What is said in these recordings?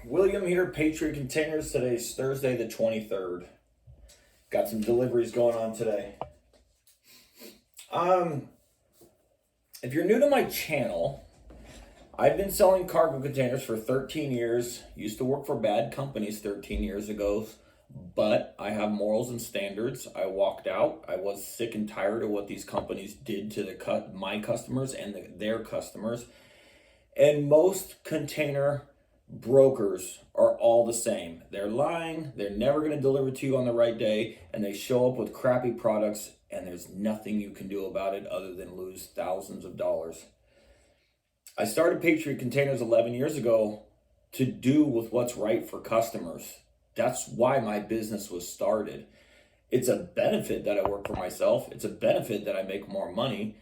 William here, Patriot Containers. Today's Thursday the 23rd. Got some deliveries going on today. If you're new to my channel, I've been selling cargo containers for 13 years. Used to work for bad companies 13 years ago, but I have morals and standards. I walked out. I was sick and tired of what these companies did to my customers and their customers. And most container brokers are all the same. They're lying, they're never going to deliver to you on the right day, and they show up with crappy products, and there's nothing you can do about it other than lose thousands of dollars. I started Patriot Containers 11 years ago to do with what's right for customers. That's why my business was started. It's a benefit that I work for myself. It's a benefit that I make more money,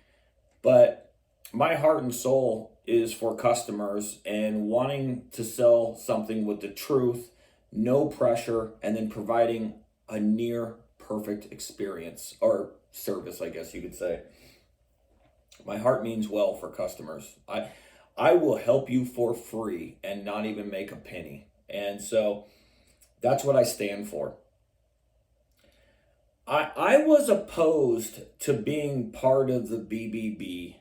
but my heart and soul is for customers and wanting to sell something with the truth, no pressure, and then providing a near perfect experience or service, I guess you could say. My heart means well for customers. I will help you for free and not even make a penny. And so that's what I stand for. I was opposed to being part of the BBB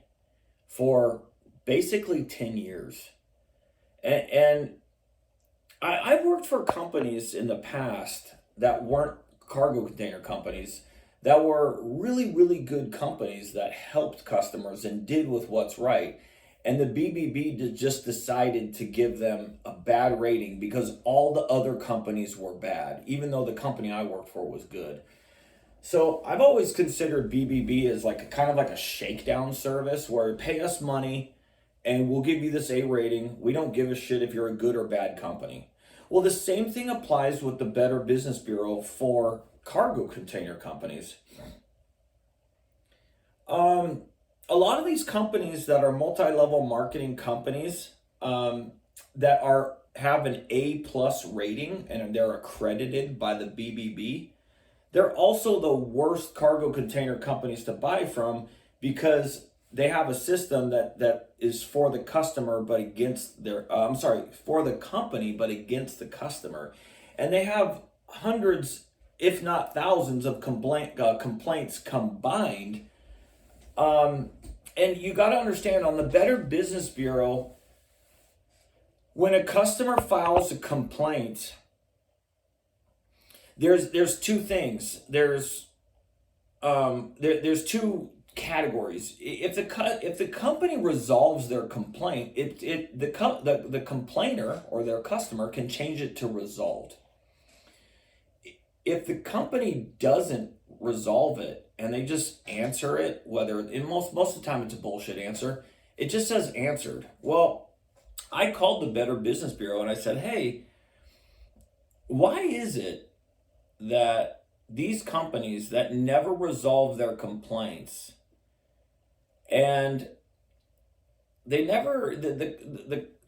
for basically 10 years. And I've worked for companies in the past that weren't cargo container companies, that were really, really good companies that helped customers and did with what's right. And the BBB just decided to give them a bad rating because all the other companies were bad, even though the company I worked for was good. So I've always considered BBB as kind of like a shakedown service where you pay us money and we'll give you this A rating. We don't give a shit if you're a good or bad company. Well, the same thing applies with the Better Business Bureau for cargo container companies. A lot of these companies that are multi-level marketing companies that have an A+ rating and they're accredited by the BBB, they're also the worst cargo container companies to buy from because they have a system that is for the customer but against their for the company but against the customer. And they have hundreds, if not thousands, of complaints combined. And you got to understand, on the Better Business Bureau, when a customer files a complaint, there's two things. There's two categories. If the company resolves their complaint, the complainer or their customer can change it to resolved. If the company doesn't resolve it and they just answer it, most of the time it's a bullshit answer, it just says answered. Well, I called the Better Business Bureau and I said, hey, why is it that these companies that never resolve their complaints and they never,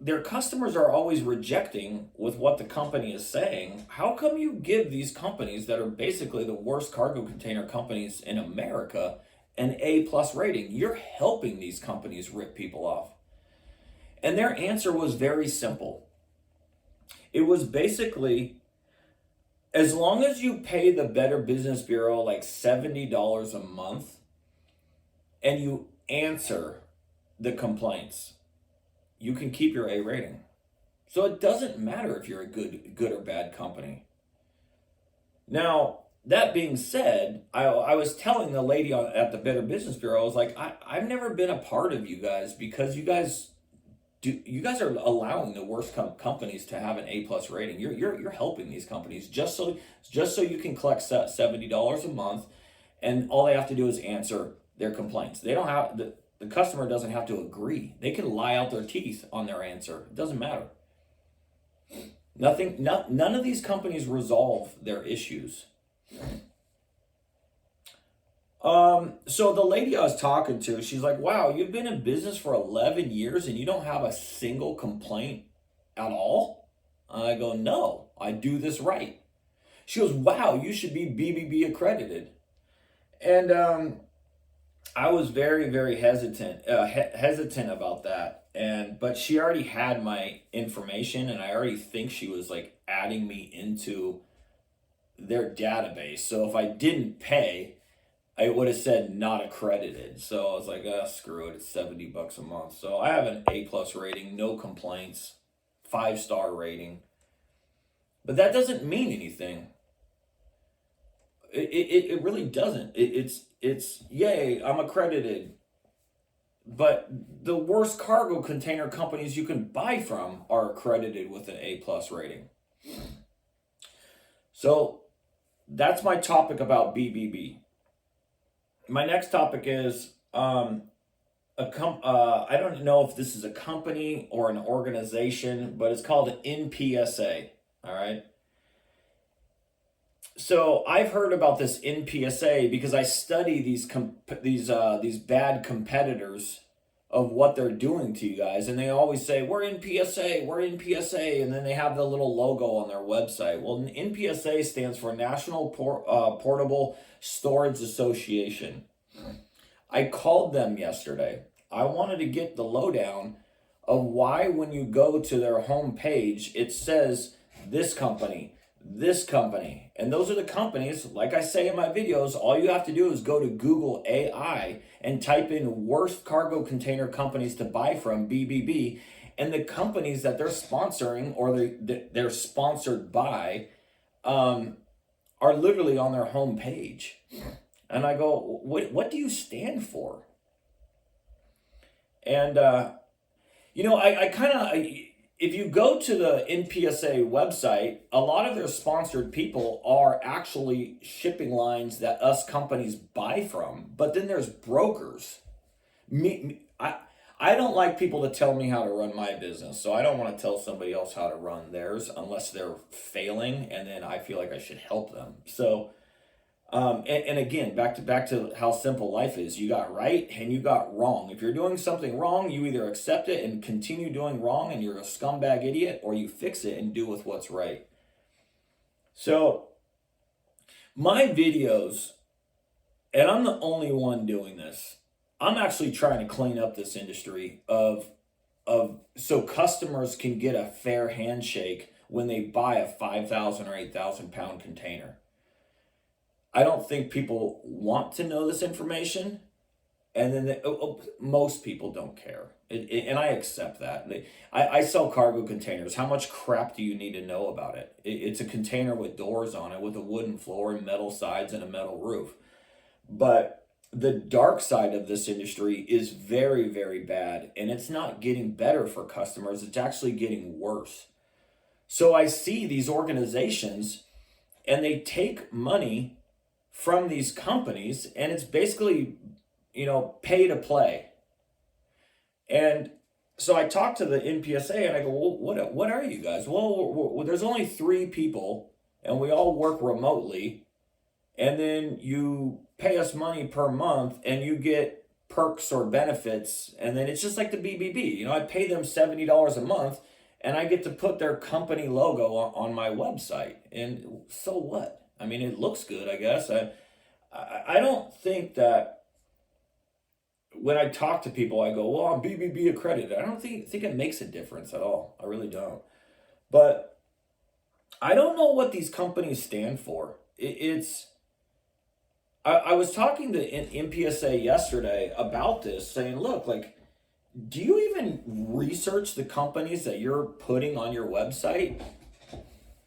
their customers are always rejecting with what the company is saying, how come you give these companies that are basically the worst cargo container companies in America an A+ rating? You're helping these companies rip people off. And their answer was very simple. It was basically, as long as you pay the Better Business Bureau like $70 a month and you answer the complaints, you can keep your A rating. So it doesn't matter if you're a good or bad company. Now, that being said, I was telling the lady at the Better Business Bureau, I was like, I've never been a part of you guys because you guys are allowing the worst companies to have an A+ rating. You're helping these companies just so you can collect $70 a month, and all they have to do is answer their complaints. They don't have the customer doesn't have to agree. They can lie out their teeth on their answer. It doesn't matter. None of these companies resolve their issues. So the lady I was talking to, she's like, wow, you've been in business for 11 years and you don't have a single complaint at all? I go, no, I do this right. She goes, wow, you should be BBB accredited. And I was very, very hesitant about that. But she already had my information, and I already think she was like adding me into their database. So if I didn't pay, I would have said not accredited. So I was like, screw it. It's $70 a month. So I have an A+ rating, no complaints, 5-star rating. But that doesn't mean anything. It really doesn't. It's yay, I'm accredited. But the worst cargo container companies you can buy from are accredited with an A+ rating. So that's my topic about BBB. My next topic is I don't know if this is a company or an organization, but it's called Npsa. All right. So I've heard about this Npsa because I study these bad competitors of what they're doing to you guys, and they always say we're Npsa, and then they have the little logo on their website. Well, Npsa stands for National Portable Storage Association. I called them yesterday. I wanted to get the lowdown of why when you go to their homepage it says this company, and those are the companies. Like I say in my videos, all you have to do is go to Google AI and type in worst cargo container companies to buy from, BBB, and the companies that they're sponsoring or they're sponsored by are literally on their homepage. And I go, what do you stand for? And I kind of, if you go to the Npsa website, a lot of their sponsored people are actually shipping lines that us companies buy from. But then there's brokers. I don't like people to tell me how to run my business, so I don't want to tell somebody else how to run theirs unless they're failing, and then I feel like I should help them. So, and again, back to how simple life is. You got right and you got wrong. If you're doing something wrong, you either accept it and continue doing wrong and you're a scumbag idiot, or you fix it and do with what's right. So my videos, and I'm the only one doing this, I'm actually trying to clean up this industry of so customers can get a fair handshake when they buy a 5,000 or 8,000 pound container. I don't think people want to know this information, and then most people don't care, and I accept that. I sell cargo containers. How much crap do you need to know about it? It's a container with doors on it, with a wooden floor and metal sides and a metal roof. But the dark side of this industry is very, very bad, and it's not getting better for customers. It's actually getting worse. So I see these organizations, and they take money from these companies, and it's basically, pay to play. And so I talked to the Npsa, and I go, well, what are you guys? Well, there's only 3 people, and we all work remotely, and then you pay us money per month, and you get perks or benefits, and then it's just like the BBB. I pay them $70 a month, and I get to put their company logo on my website, and so what? I mean, it looks good, I guess. I don't think that when I talk to people, I go, well, I'm BBB accredited. I don't think it makes a difference at all. I really don't. But I don't know what these companies stand for. I was talking to Npsa yesterday about this, saying, look, do you even research the companies that you're putting on your website?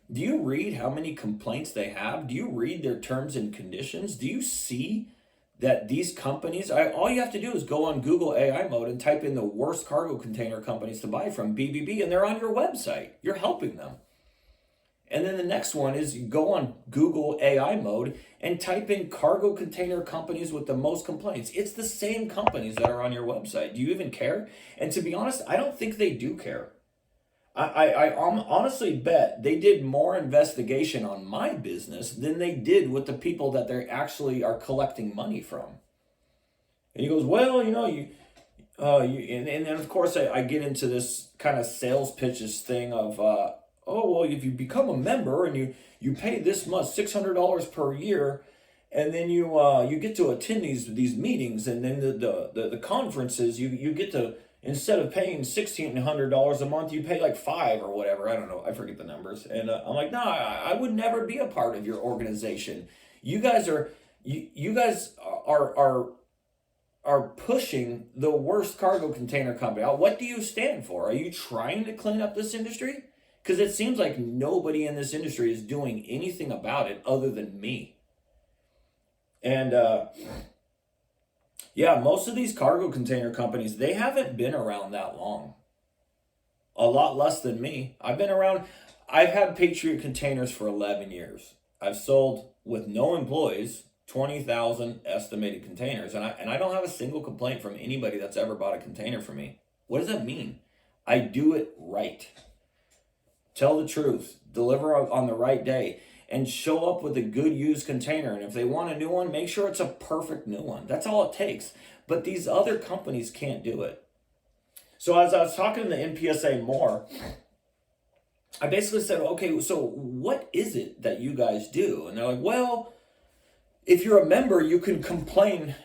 Do you read how many complaints they have? Do you read their terms and conditions? Do you see that these companies, all you have to do is go on Google AI mode and type in the worst cargo container companies to buy from, BBB, and they're on your website. You're helping them. And then the next one is you go on Google AI mode and type in cargo container companies with the most complaints. It's the same companies that are on your website. Do you even care? And to be honest, I don't think they do care. I honestly bet they did more investigation on my business than they did with the people that they actually are collecting money from. And he goes, well, and then of course I get into this kind of sales pitches thing of, oh, well, if you become a member and you pay this much, $600 per year, And then you get to attend these meetings, and then the conferences, you get to, instead of paying $1,600 a month, you pay like five or whatever. I don't know, I forget the numbers. And I'm like, no, I would never be a part of your organization. You guys are you guys are pushing the worst cargo container company out. What do you stand for? Are you trying to clean up this industry? Because it seems like nobody in this industry is doing anything about it other than me. And yeah, most of these cargo container companies, they haven't been around that long. A lot less than me. I've had Patriot Containers for 11 years. I've sold with no employees 20,000 estimated containers, and I don't have a single complaint from anybody that's ever bought a container from me. What does that mean? I do it right. Tell the truth, deliver on the right day, and show up with a good used container. And if they want a new one, make sure it's a perfect new one. That's all it takes. But these other companies can't do it. So as I was talking to the Npsa more, I basically said, okay, so what is it that you guys do? And they're like, well, if you're a member, you can complain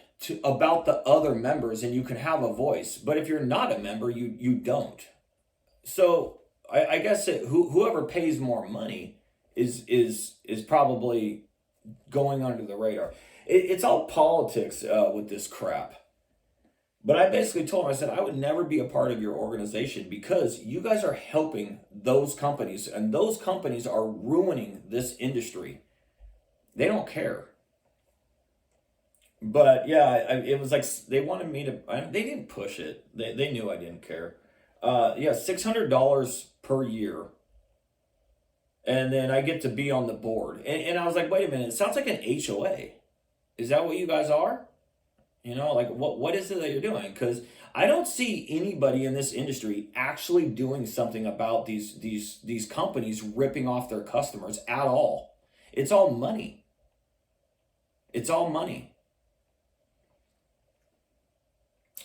about the other members and you can have a voice. But if you're not a member, you don't. So I guess whoever pays more money is probably going under the radar. It's all politics with this crap. But I basically told him, I said, I would never be a part of your organization because you guys are helping those companies, and those companies are ruining this industry. They don't care. But yeah, it was like they wanted me to. They didn't push it. They knew I didn't care. Yeah, $600 per year, and then I get to be on the board. And I was like, wait a minute, it sounds like an HOA. Is that what you guys are? You know, like what is it that you're doing? Because I don't see anybody in this industry actually doing something about these companies ripping off their customers at all. It's all money. It's all money.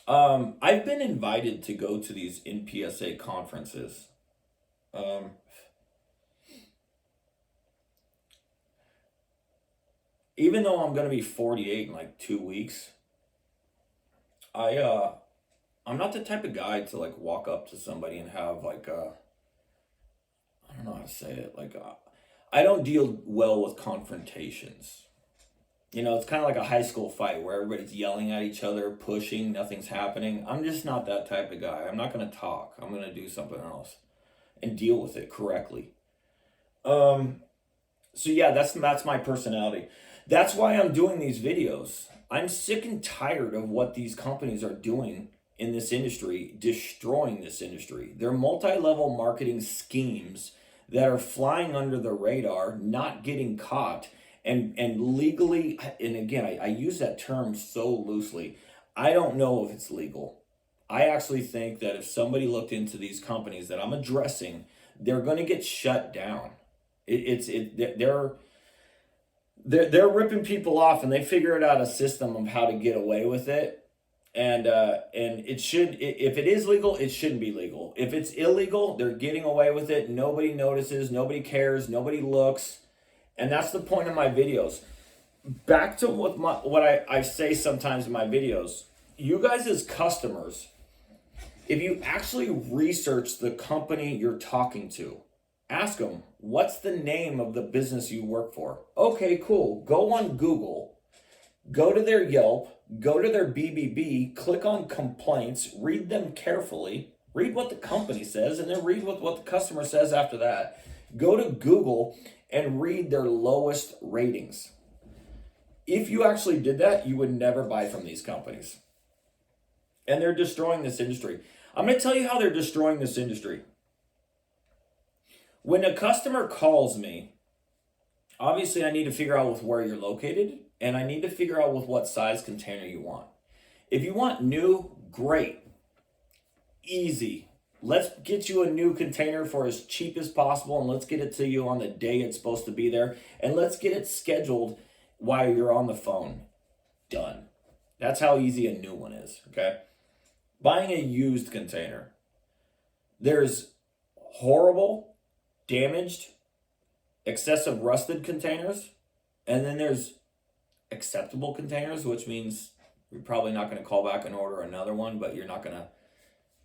I've been invited to go to these Npsa conferences. Even though I'm going to be 48 in like 2 weeks, I'm not the type of guy to like walk up to somebody and have like I don't know how to say it, like I don't deal well with confrontations. You know, it's kind of like a high school fight where everybody's yelling at each other, pushing, nothing's happening. I'm just not that type of guy. I'm not going to talk. I'm going to do something else and deal with it correctly. So yeah, that's my personality. That's why I'm doing these videos. I'm sick and tired of what these companies are doing in this industry, destroying this industry. They're multi-level marketing schemes that are flying under the radar, not getting caught, and legally, and again, I use that term so loosely. I don't know if it's legal. I actually think that if somebody looked into these companies that I'm addressing, they're going to get shut down. They're ripping people off, and they figured out a system of how to get away with it. And it should, if it is legal, it shouldn't be legal. If it's illegal, they're getting away with it. Nobody notices, nobody cares, nobody looks. And that's the point of my videos. Back to what I say sometimes in my videos. You guys as customers, if you actually research the company you're talking to, ask them, what's the name of the business you work for? Okay, cool. Go on Google, go to their Yelp, go to their BBB, click on complaints, read them carefully, read what the company says, and then read what the customer says after that. Go to Google and read their lowest ratings. If you actually did that, you would never buy from these companies. And they're destroying this industry. I'm going to tell you how they're destroying this industry. When a customer calls me, obviously I need to figure out with where you're located, and I need to figure out with what size container you want. If you want new, great, easy. Let's get you a new container for as cheap as possible, and let's get it to you on the day it's supposed to be there, and let's get it scheduled while you're on the phone. Done. That's how easy a new one is, okay? Buying a used container. There's horrible, damaged, excessive rusted containers, and then there's acceptable containers, which means you're probably not going to call back and order another one, but you're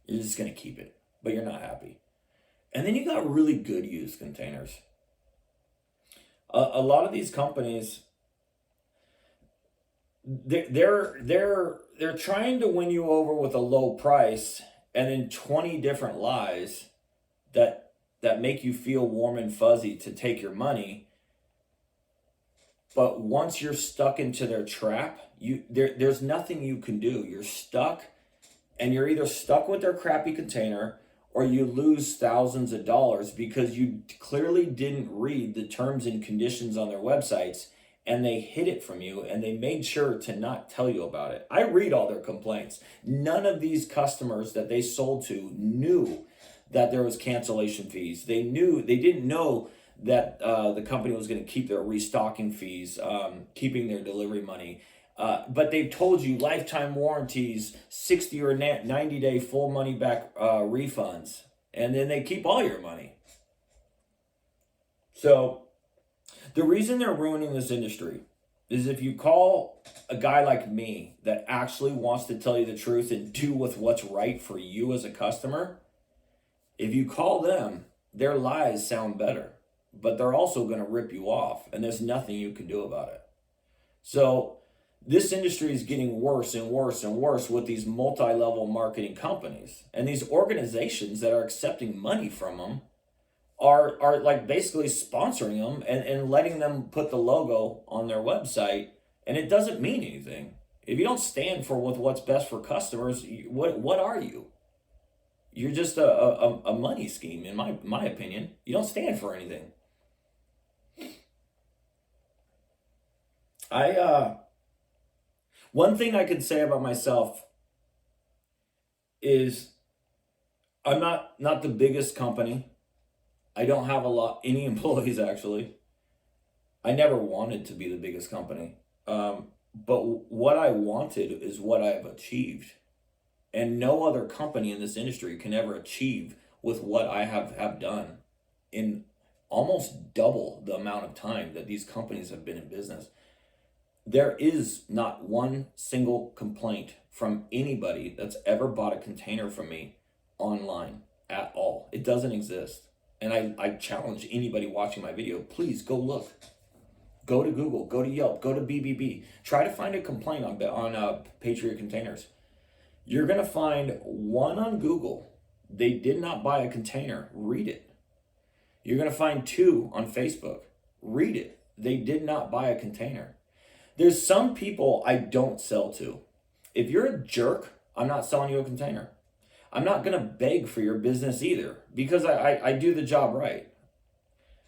just going to keep it, but you're not happy. And then you got really good used containers. A lot of these companies, they're trying to win you over with a low price and then 20 different lies that make you feel warm and fuzzy to take your money. But once you're stuck into their trap, there's nothing you can do. You're stuck, and you're either stuck with their crappy container or you lose thousands of dollars because you clearly didn't read the terms and conditions on their websites, and they hid it from you, and they made sure to not tell you about it. I read all their complaints. None of these customers that they sold to knew that there was cancellation fees. They didn't know that the company was going to keep their restocking fees, keeping their delivery money. But they've told you lifetime warranties, 60 or 90-day full money back refunds, and then they keep all your money. So the reason they're ruining this industry is if you call a guy like me that actually wants to tell you the truth and do with what's right for you as a customer, if you call them, their lies sound better, but they're also going to rip you off, and there's nothing you can do about it. So this industry is getting worse and worse and worse with these multi-level marketing companies, and these organizations that are accepting money from them are like basically sponsoring them and letting them put the logo on their website, and it doesn't mean anything. If you don't stand for what's best for customers, what are you? You're just a money scheme, in my opinion. You don't stand for anything. One thing I can say about myself is I'm not the biggest company. I don't have any employees, actually. I never wanted to be the biggest company. But what I wanted is what I've achieved. And no other company in this industry can ever achieve with what I have done in almost double the amount of time that these companies have been in business. There is not one single complaint from anybody that's ever bought a container from me online at all. It doesn't exist. And I challenge anybody watching my video, please go look. Go to Google, go to Yelp, go to BBB. Try to find a complaint on Patriot Containers. You're going to find one on Google. They did not buy a container. Read it. You're going to find two on Facebook. Read it. They did not buy a container. There's some people I don't sell to. If you're a jerk, I'm not selling you a container. I'm not going to beg for your business either because I do the job right.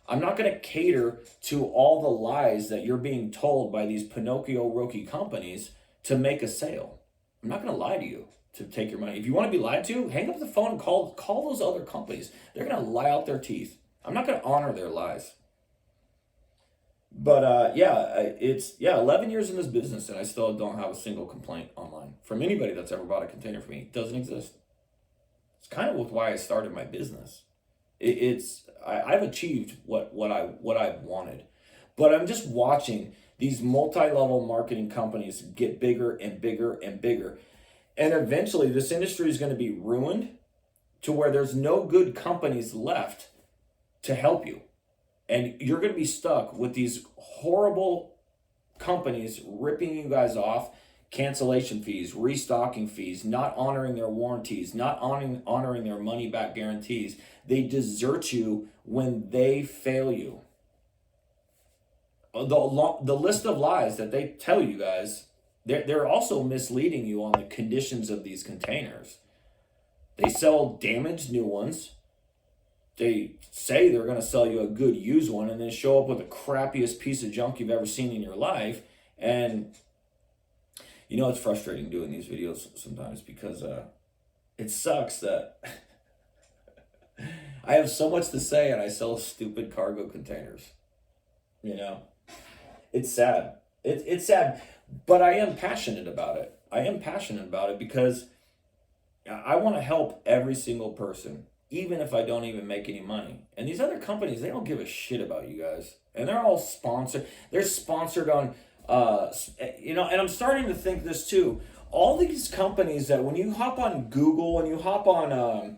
I'm not going to cater to all the lies that you're being told by these Pinocchio rookie companies to make a sale. I'm not going to lie to you to take your money. If you want to be lied to, hang up the phone and call those other companies. They're going to lie out their teeth. I'm not going to honor their lies. But 11 years in this business, and I still don't have a single complaint online from anybody that's ever bought a container from me. It doesn't exist. It's kind of why I started my business. I've achieved what I've wanted, but I'm just watching these multi-level marketing companies get bigger and bigger and bigger. And eventually this industry is going to be ruined to where there's no good companies left to help you. And you're going to be stuck with these horrible companies ripping you guys off, cancellation fees, restocking fees, not honoring their warranties, not honoring their money back guarantees. They desert you when they fail you. The list of lies that they tell you guys, they're also misleading you on the conditions of these containers. They sell damaged new ones. They say they're going to sell you a good used one and then show up with the crappiest piece of junk you've ever seen in your life. And you know, it's frustrating doing these videos sometimes because it sucks that I have so much to say and I sell stupid cargo containers. You know, it's sad. It's sad, but I am passionate about it. I am passionate about it because I want to help every single person, even if I don't even make any money. And these other companies, they don't give a shit about you guys. And they're all sponsored. They're sponsored on And I'm starting to think this too. All these companies that when you hop on Google and you hop on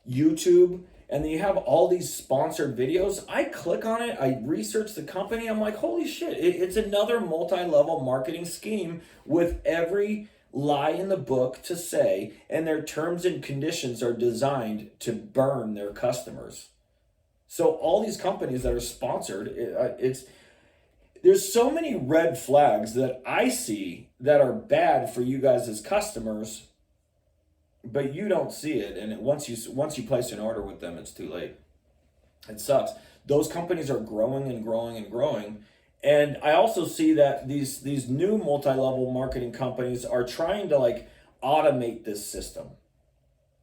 YouTube and then you have all these sponsored videos, I click on it, I research the company, I'm like, holy shit, it's another multi-level marketing scheme with every lie in the book to say, and their terms and conditions are designed to burn their customers. So all these companies that are sponsored, it's there's so many red flags that I see that are bad for you guys as customers, but you don't see it. And once you place an order with them, it's too late. It sucks. Those companies are growing and growing and growing. And I also see that these new multi-level marketing companies are trying to like automate this system.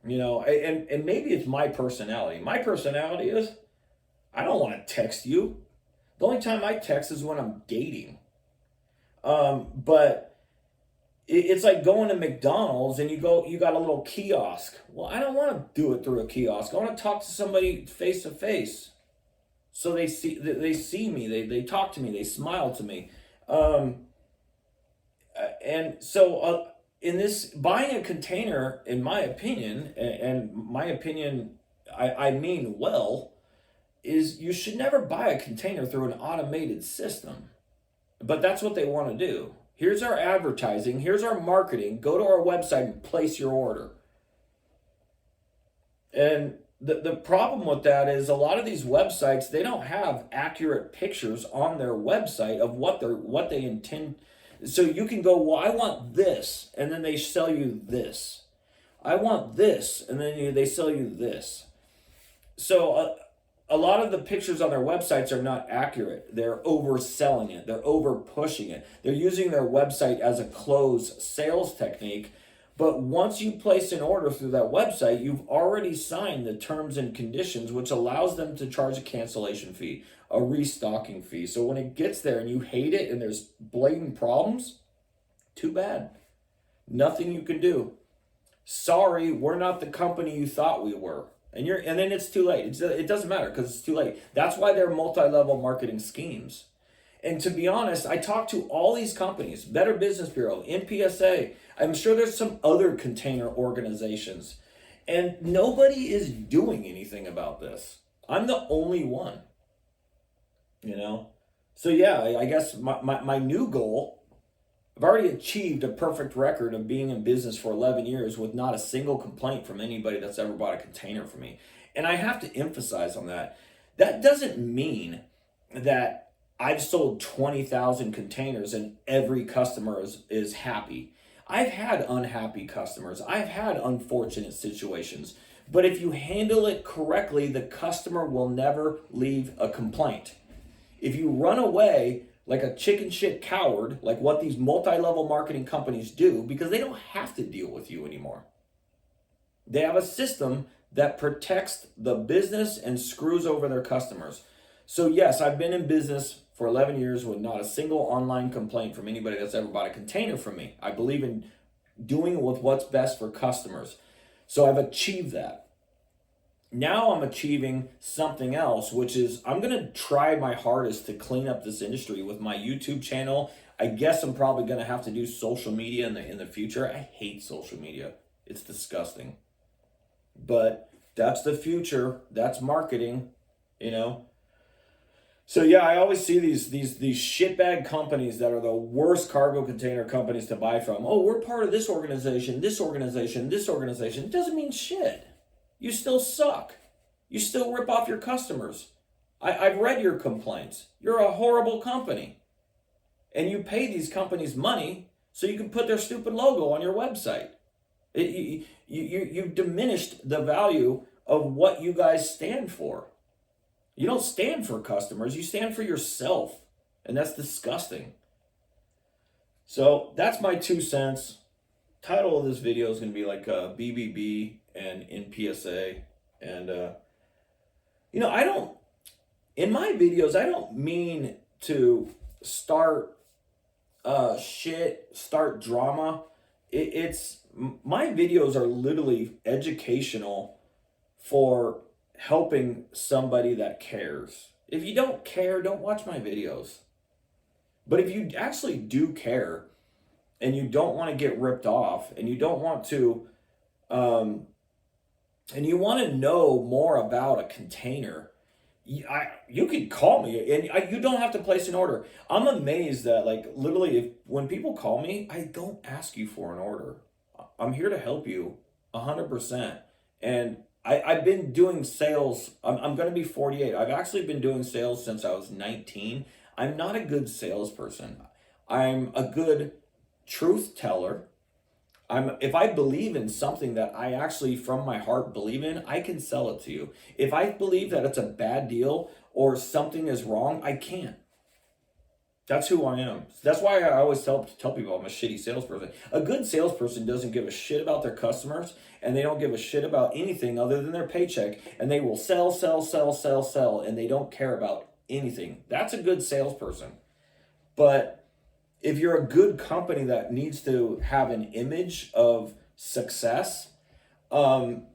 And maybe it's my personality. My personality is I don't want to text you. The only time I text is when I'm dating. But it's like going to McDonald's and you got a little kiosk. Well, I don't want to do it through a kiosk. I want to talk to somebody face to face. So they see me, they talk to me, they smile to me. And so in this buying a container, in my opinion, and my opinion, I mean well, is you should never buy a container through an automated system. But that's what they want to do. Here's our advertising, here's our marketing, go to our website and place your order. And the problem with that is a lot of these websites, they don't have accurate pictures on their website of what they intend. So you can go, well, I want this, and then they sell you this. I want this, and then they sell you this. So a lot of the pictures on their websites are not accurate. They're overselling it. They're over pushing it. They're using their website as a close sales technique. But once you place an order through that website, you've already signed the terms and conditions, which allows them to charge a cancellation fee, a restocking fee. So when it gets there and you hate it and there's blatant problems, too bad. Nothing you can do. Sorry, we're not the company you thought we were. And then it's too late. It doesn't matter because it's too late. That's why they're multi-level marketing schemes. And to be honest, I talk to all these companies, Better Business Bureau, Npsa. I'm sure there's some other container organizations. And nobody is doing anything about this. I'm the only one. So yeah, I guess my new goal, I've already achieved a perfect record of being in business for 11 years with not a single complaint from anybody that's ever bought a container from me. And I have to emphasize on that. That doesn't mean that I've sold 20,000 containers and every customer is happy. I've had unhappy customers. I've had unfortunate situations. But if you handle it correctly, the customer will never leave a complaint. If you run away like a chicken shit coward, like what these multi-level marketing companies do, because they don't have to deal with you anymore. They have a system that protects the business and screws over their customers. So yes, I've been in business for 11 years with not a single online complaint from anybody that's ever bought a container from me. I believe in doing with what's best for customers. So I've achieved that. Now I'm achieving something else, which is I'm going to try my hardest to clean up this industry with my YouTube channel. I guess I'm probably going to have to do social media in the future. I hate social media. It's disgusting. But that's the future. That's marketing, So yeah, I always see these shitbag companies that are the worst cargo container companies to buy from. Oh, we're part of this organization, this organization, this organization. It doesn't mean shit. You still suck. You still rip off your customers. I've read your complaints. You're a horrible company. And you pay these companies money so you can put their stupid logo on your website. You've diminished the value of what you guys stand for. You don't stand for customers. You stand for yourself. And that's disgusting. So that's my 2 cents. Title of this video is going to be like BBB and Npsa. And, I don't, in my videos, I don't mean to start start drama. My videos are literally educational for helping somebody that cares. If you don't care, don't watch my videos. But if you actually do care and you don't want to get ripped off and you don't want to, and you want to know more about a container, you can call me and you don't have to place an order. I'm amazed that, like, literally, when people call me, I don't ask you for an order. I'm here to help you 100%. And I've been doing sales. I'm going to be 48. I've actually been doing sales since I was 19. I'm not a good salesperson. I'm a good truth teller. If I believe in something that I actually from my heart believe in, I can sell it to you. If I believe that it's a bad deal or something is wrong, I can't. That's who I am. That's why I always tell people I'm a shitty salesperson. A good salesperson doesn't give a shit about their customers, and they don't give a shit about anything other than their paycheck, and they will sell, and they don't care about anything. That's a good salesperson. But if you're a good company that needs to have an image of success, that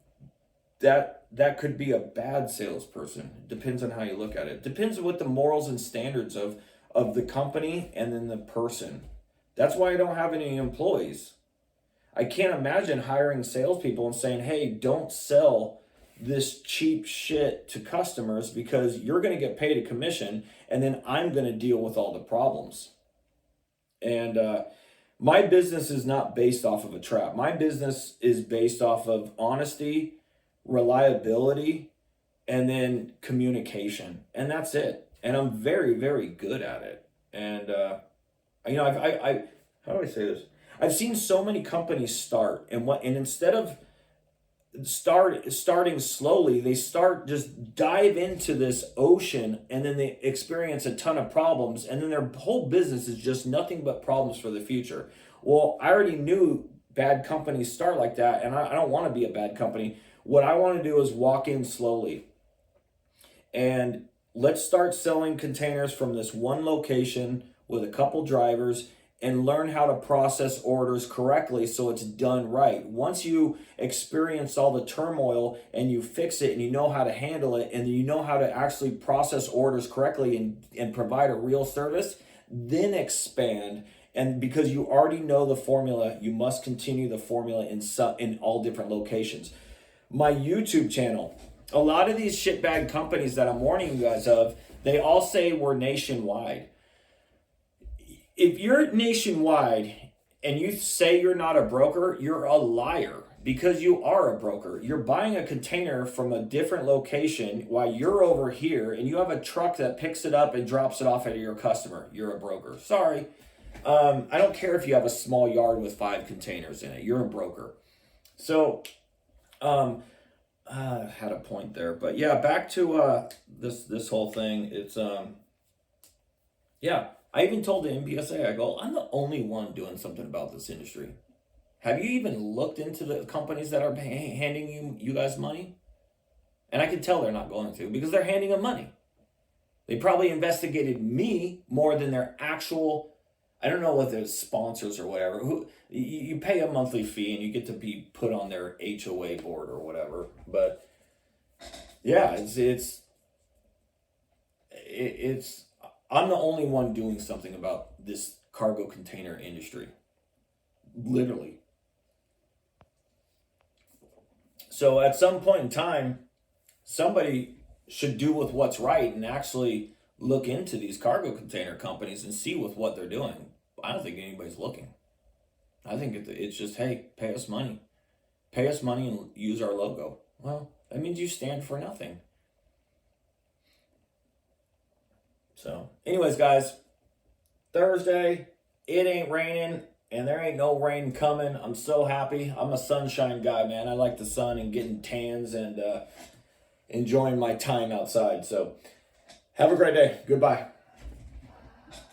could be a bad salesperson. Depends on how you look at it. Depends on what the morals and standards of the company and then the person. That's why I don't have any employees. I can't imagine hiring salespeople and saying, hey, don't sell this cheap shit to customers because you're going to get paid a commission and then I'm going to deal with all the problems. And my business is not based off of a trap. My business is based off of honesty, reliability, and then communication. And that's it. And I'm very, very good at it. And, I how do I say this? I've seen so many companies start and instead of starting slowly, they just dive into this ocean and then they experience a ton of problems and then their whole business is just nothing but problems for the future. Well, I already knew bad companies start like that, and I don't want to be a bad company. What I want to do is walk in slowly and let's start selling containers from this one location with a couple drivers and learn how to process orders correctly so it's done right. Once you experience all the turmoil and you fix it and you know how to handle it and you know how to actually process orders correctly and provide a real service, then expand. And because you already know the formula, you must continue the formula in all different locations. My YouTube channel, a lot of these shitbag companies that I'm warning you guys of, they all say we're nationwide. If you're nationwide and you say you're not a broker, you're a liar because you are a broker. You're buying a container from a different location while you're over here and you have a truck that picks it up and drops it off at your customer. You're a broker. Sorry. I don't care if you have a small yard with 5 containers in it. You're a broker. So, I had a point there, but yeah, back to this whole thing. It's yeah. I even told the Npsa, I go, I'm the only one doing something about this industry. Have you even looked into the companies that are handing you guys money? And I can tell they're not going to because they're handing them money. They probably investigated me more than their actual, I don't know what their sponsors or whatever. You pay a monthly fee and you get to be put on their HOA board or whatever. But yeah, it's I'm the only one doing something about this cargo container industry. Literally. So at some point in time, somebody should do with what's right and actually look into these cargo container companies and see with what they're doing. I don't think anybody's looking. I think it's just, hey, pay us money. Pay us money and use our logo. Well, that means you stand for nothing. So, anyways, guys, Thursday, it ain't raining, and there ain't no rain coming. I'm so happy. I'm a sunshine guy, man. I like the sun and getting tans and enjoying my time outside. So, have a great day. Goodbye.